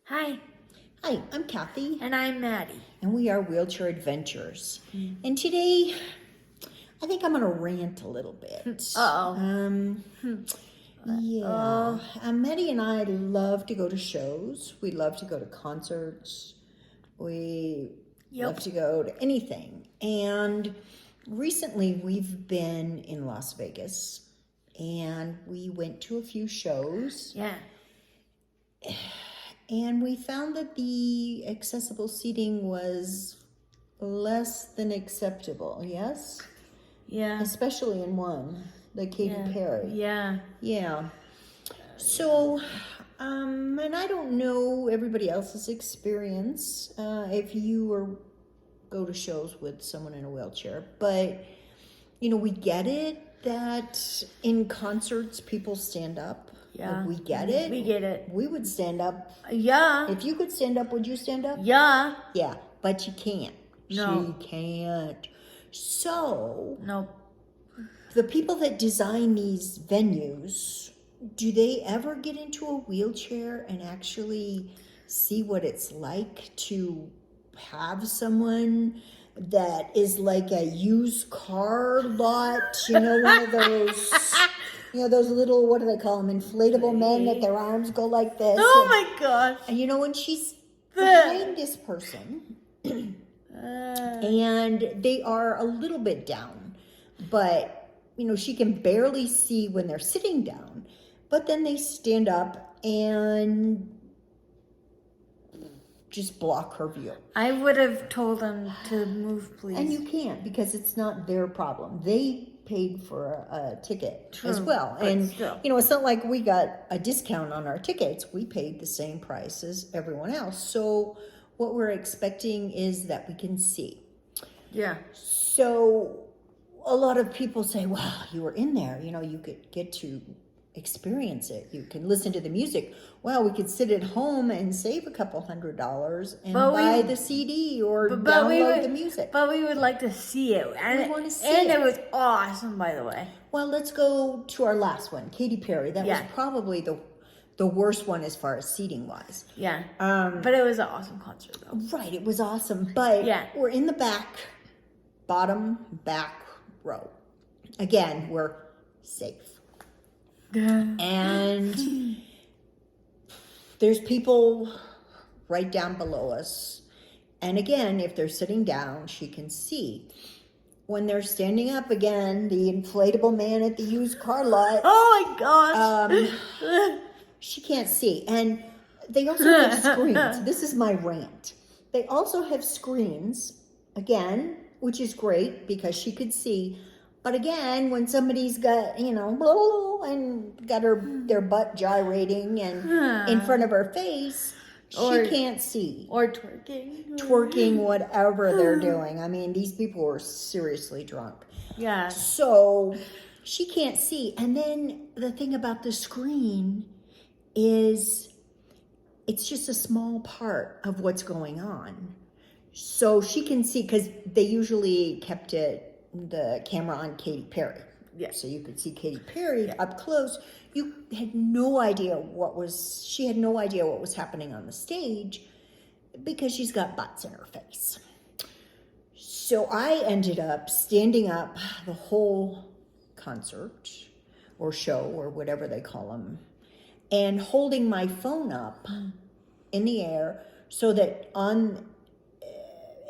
Hi, Hi, I'm Kathy, and I'm Maddie. and we are Wheelchair Adventures. And today, I think I'm going to rant a little bit. Maddie and I love to go to shows. We love to go to concerts. We love to go to anything. And recently, we've been in Las Vegas, and we went to a few shows. Yeah. And we found that the accessible seating was less than acceptable, yes? Yeah. Especially in one, the Katy Perry. Yeah. Yeah. So, and I don't know everybody else's experience if you go to shows with someone in a wheelchair, but, we get it that in concerts people stand up. Yeah. Like, we get it. We get it. We would stand up. Yeah. If you could stand up, would you stand up? Yeah. Yeah, but you can't. No. She can't. So, No. the people that design these venues, do they ever get into a wheelchair and actually see what it's like to have someone that is like a used car lot, one of those... those little, what do they call them, inflatable men that their arms go like this. Oh my gosh. And when she's behind this person, and they are a little bit down, but, she can barely see when they're sitting down, but then they stand up and just block her view. I would have told them to move, please. And you can't, because it's not their problem. They paid for a ticket as well. And, still. it's not like we got a discount on our tickets. We paid the same price as everyone else. So what we're expecting is that we can see. Yeah. So a lot of people say, well, you were in there, you could get to experience it. You can listen to the music. Well, we could sit at home and save a couple $100 and buy the CD or download the music. But we would like to see it. And we want to see it. it. And it was awesome, by the way. Well, let's go to our last one, Katy Perry. That was probably the worst one as far as seating wise. Yeah. But it was an awesome concert, though. Right, it was awesome. But we're in the bottom back row. Again, we're safe. And there's people right down below us. And again, if they're sitting down, she can see. When they're standing up, again, the inflatable man at the used car lot. Oh my gosh. She can't see. And they also have screens. This is my rant. They also have screens, again, which is great because she could see. But again, when somebody's got, and got their butt gyrating and in front of her face, she can't see. Or twerking. Twerking, whatever they're doing. I mean, these people are seriously drunk. Yeah. So she can't see. And then the thing about the screen is it's just a small part of what's going on. So she can see, because they usually kept the camera on Katy Perry. Yeah. So you could see Katy Perry up close. You had no idea she had no idea what was happening on the stage because she's got butts in her face. So I ended up standing up the whole concert or show or whatever they call them and holding my phone up in the air so that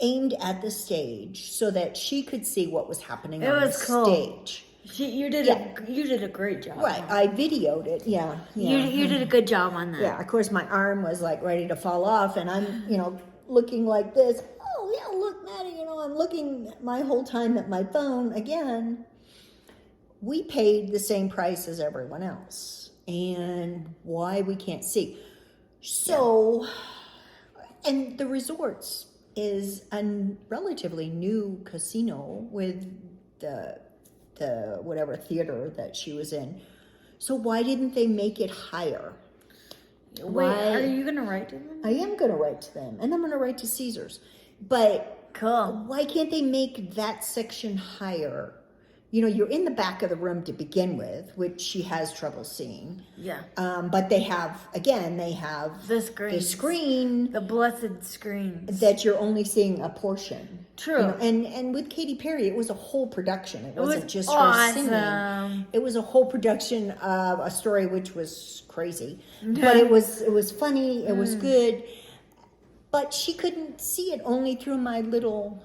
aimed at the stage so that she could see what was happening on the stage. You did a great job. Right, I videoed it. Yeah. You did a good job on that. Yeah, of course my arm was like ready to fall off, and I'm looking like this. Oh yeah, look, Maddie. I'm looking my whole time at my phone. Again, we paid the same price as everyone else, and why we can't see. So, and the resorts is a relatively new casino with the whatever theater that she was in. So why didn't they make it higher? Wait, are you going to write to them? I am going to write to them, and I'm going to write to Caesars. But cool. Why can't they make that section higher you're in the back of the room to begin with, which she has trouble seeing. Yeah. But they have The screen. The blessed screens. That you're only seeing a portion. True. And with Katy Perry, it was a whole production. It wasn't just awesome. her singing. It was a whole production of a story which was crazy. But it was funny. It was good. But she couldn't see it only through my little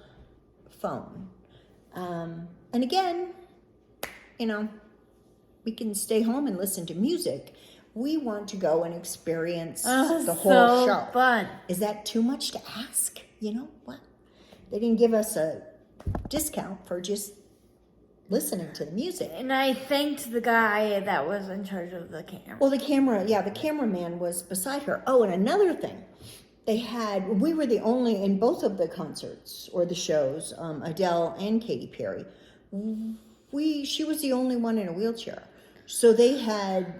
phone. And again, we can stay home and listen to music. We want to go and experience the whole show. Fun. Is that too much to ask? You know what? They didn't give us a discount for just listening to the music. And I thanked the guy that was in charge of the camera. Well, the cameraman was beside her. Oh, and another thing. We were the only, in both of the concerts or the shows, Adele and Katy Perry, she was the only one in a wheelchair. So they had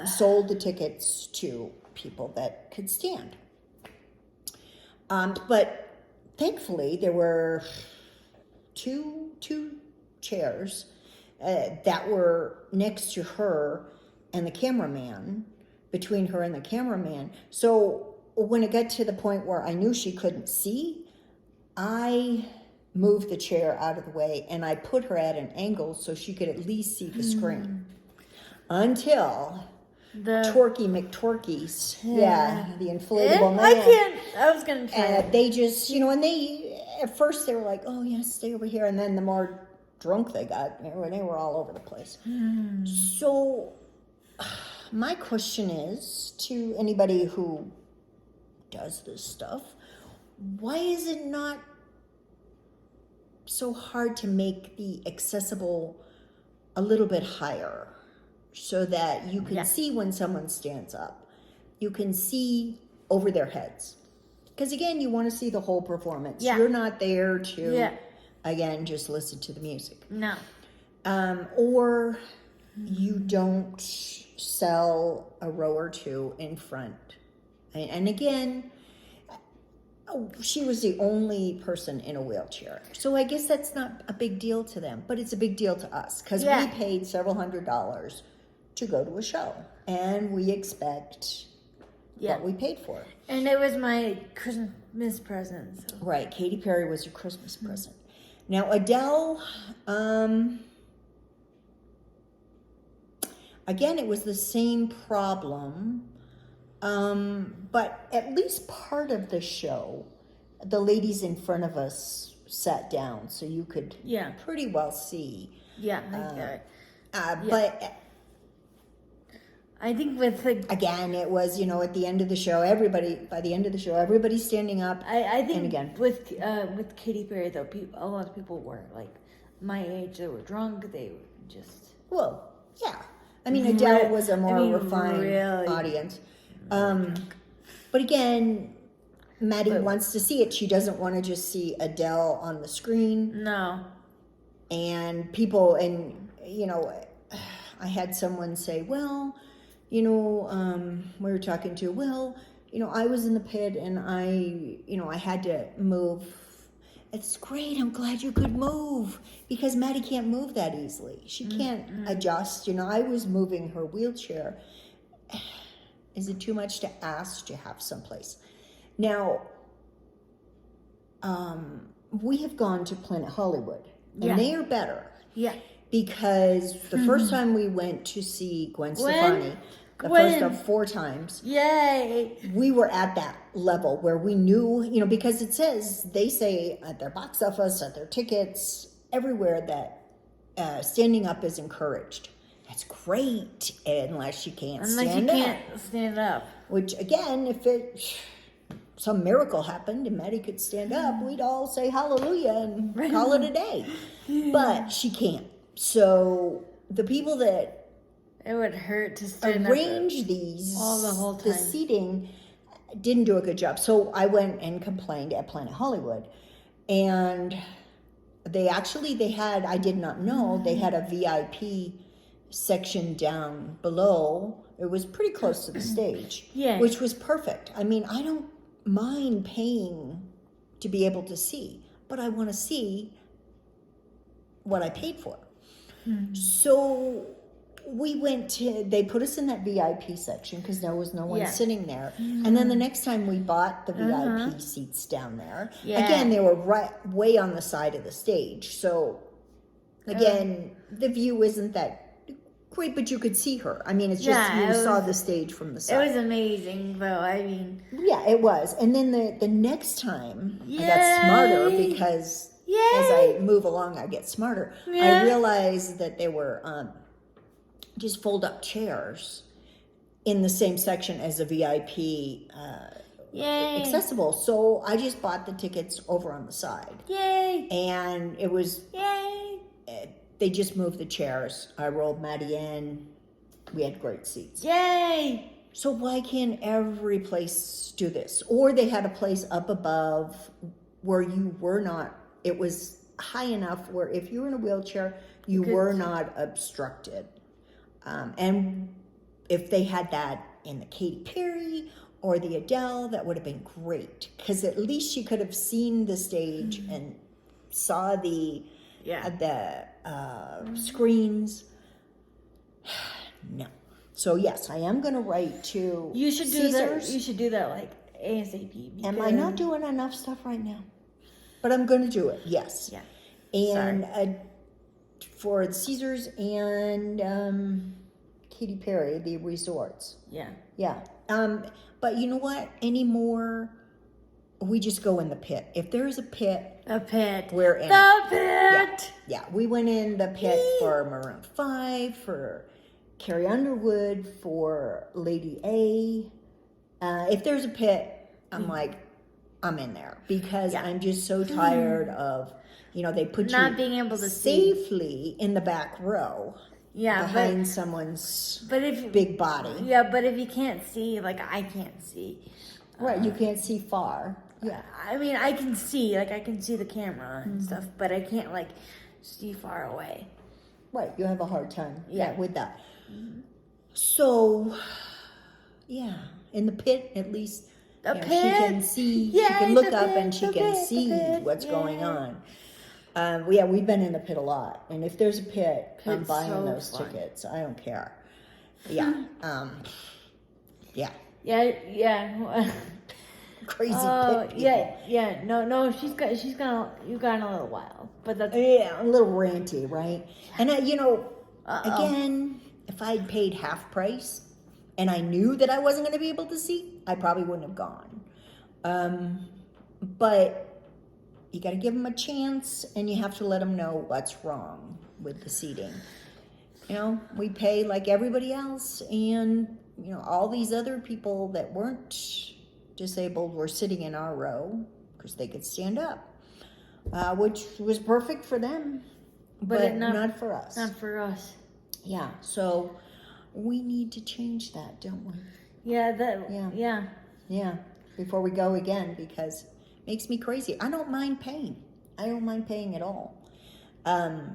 sold the tickets to people that could stand. But thankfully, there were two chairs that were next to her and the cameraman, between her and the cameraman. So when it got to the point where I knew she couldn't see, I moved the chair out of the way and I put her at an angle so she could at least see the screen. Until the Twerky McTwerkies, the inflatable man. I was going to try it. They just, and at first they were like, oh yeah, stay over here. And then the more drunk they got, they were all over the place. So my question is to anybody who does this stuff, why is it not so hard to make the accessible a little bit higher so that you can see when someone stands up? You can see over their heads. Because again, you want to see the whole performance. You're not there to, again, just listen to the music. No. Or you don't sell a row or two in front. And again, she was the only person in a wheelchair. So I guess that's not a big deal to them, but it's a big deal to us because we paid several $100s to go to a show. And we expect what we paid for. And it was my Christmas present. So. Right. Katy Perry was your Christmas present. Now, Adele, again, it was the same problem. But at least part of the show, the ladies in front of us sat down so you could pretty well see. But I think with again, it was, at the end of the show, everybody's standing up. I think and again, with Katy Perry though, a lot of people were like my age. They were drunk. They were just I mean, Adele was a more refined audience. But again, Maddie wants to see it. She doesn't want to just see Adele on the screen. No. And people, I had someone say, well, we were talking to, I was in the pit and I had to move. It's great. I'm glad you could move because Maddie can't move that easily. She can't adjust. I was moving her wheelchair. Is it too much to ask to have someplace? Now, we have gone to Planet Hollywood, and they are better. Yeah. Because the first time we went to see Gwen Stefani, first of 4 times, we were at that level where we knew, because they say at their box office, at their tickets, everywhere that standing up is encouraged. That's great, unless you can't stand up. Which, again, if some miracle happened and Maddie could stand up, we'd all say hallelujah and call it a day. But she can't. So the people that it would hurt to stand arrange these all the whole time. The seating didn't do a good job. So I went and complained at Planet Hollywood, and they had, I did not know, they had a VIP section down below. It was pretty close to the stage, which was perfect. I mean, I don't mind paying to be able to see, but I want to see what I paid for. So we went to, they put us in that VIP section because there was no one sitting there. And then the next time we bought the VIP seats down there, again, they were right way on the side of the stage. So again, the view isn't that great, but you could see her. I mean, it's just, you saw the stage from the side. It was amazing, though. I mean, yeah, it was. And then the next time I got smarter because as I move along, I get smarter. I realized that they were just fold up chairs in the same section as a VIP accessible. So I just bought the tickets over on the side. Yay! And it was, they just moved the chairs. I rolled Maddie in. We had great seats. Yay! So why can't every place do this? Or they had a place up above where you were not, it was high enough where if you were in a wheelchair, you were not obstructed. And if they had that in the Katy Perry or the Adele, that would have been great. Because at least you could have seen the stage and saw the screens. No. So yes, I am going to write to You should do Caesars. that. You should do that like ASAP. Am I not doing enough stuff right now? But I'm going to do it. Yes. Yeah. And for Caesars and Katy Perry, the resorts. Yeah. Yeah. But you know what? Anymore, we just go in the pit. If there's a pit, we're in the it. pit. Yeah. We went in the pit for Maroon 5, for Carrie Underwood, for Lady A. If there's a pit, I'm like, I'm in there because I'm just so tired of, they put not you being able to safely in the back row. Yeah, behind someone's if big body. Yeah, but if you can't see, like I can't see. Right, you can't see far. Yeah. I mean, I can see, like I can see the camera and stuff, but I can't like see far away. Right, you have a hard time with that. So, yeah, in the pit, at least The pit. she can see, she can look up and she can see what's going on. We've been in the pit a lot, and if there's a pit, I'm buying those tickets. I don't care. Yeah, crazy pit. No, you got in a little while, but that's a little ranty, right? And again, if I'd paid half price and I knew that I wasn't going to be able to see, I probably wouldn't have gone. But you got to give them a chance, and you have to let them know what's wrong with the seating. We pay like everybody else, and all these other people that weren't disabled were sitting in our row because they could stand up, which was perfect for them, but not for us. Not for us. Yeah, so we need to change that, don't we? Yeah. Before we go again, because makes me crazy. I don't mind paying. I don't mind paying at all.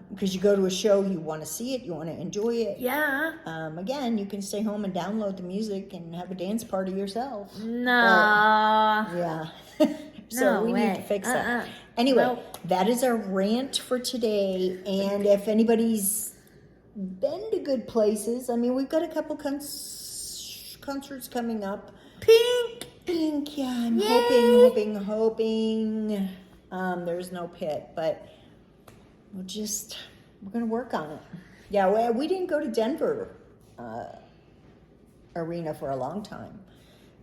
Because you go to a show, you want to see it, you want to enjoy it. Yeah. Again, you can stay home and download the music and have a dance party yourself. No. So we need to fix that. Anyway, that is our rant for today. And if anybody's been to good places, I mean, we've got a couple concerts coming up. Pink, yeah, I'm hoping. There's no pit, but we're going to work on it. Yeah, we didn't go to Denver Arena for a long time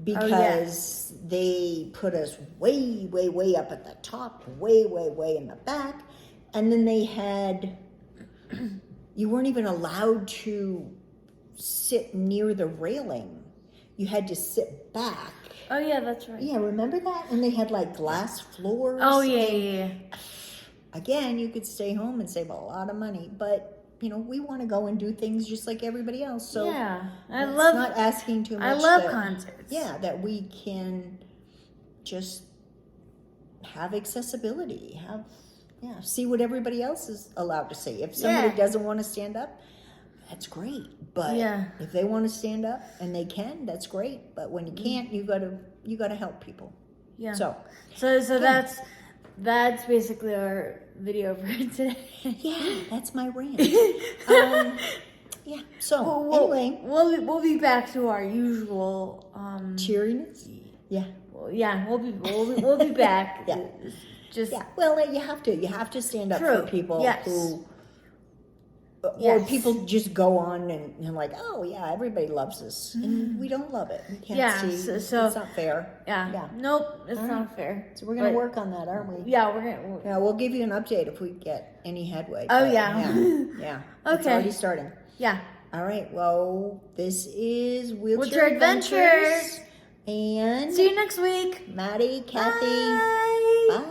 because they put us way, way, way up at the top, way, way, way in the back. And then they had, you weren't even allowed to sit near the railing. You had to sit back. Oh, yeah, that's right. Yeah, remember that? And they had like glass floors. Oh, yeah. Again, you could stay home and save a lot of money, but we want to go and do things just like everybody else. So not asking too much. I love concerts. Yeah, that we can just have accessibility, see what everybody else is allowed to see. If somebody doesn't want to stand up, that's great. But if they want to stand up and they can, that's great. But when you can't, you gotta help people. Yeah. So that's basically our video for today. Yeah, that's my rant. Yeah. So anyway, we'll be back to our usual cheeriness. Yeah. Well, yeah, we'll be back. Yeah. Just Yeah. Well, you have to stand up for people who. Or people just go on and like, oh yeah, everybody loves this, and we don't love it. We can't see. So it's not fair. Yeah. Nope, it's not fair. So we're gonna work on that, aren't we? Yeah, we're gonna. Yeah, we'll give you an update if we get any headway. Oh but yeah. Okay. It's already starting. Yeah. All right. Well, this is Wheelchair Adventures. And see you next week. Maddie, Kathy. Bye. Bye.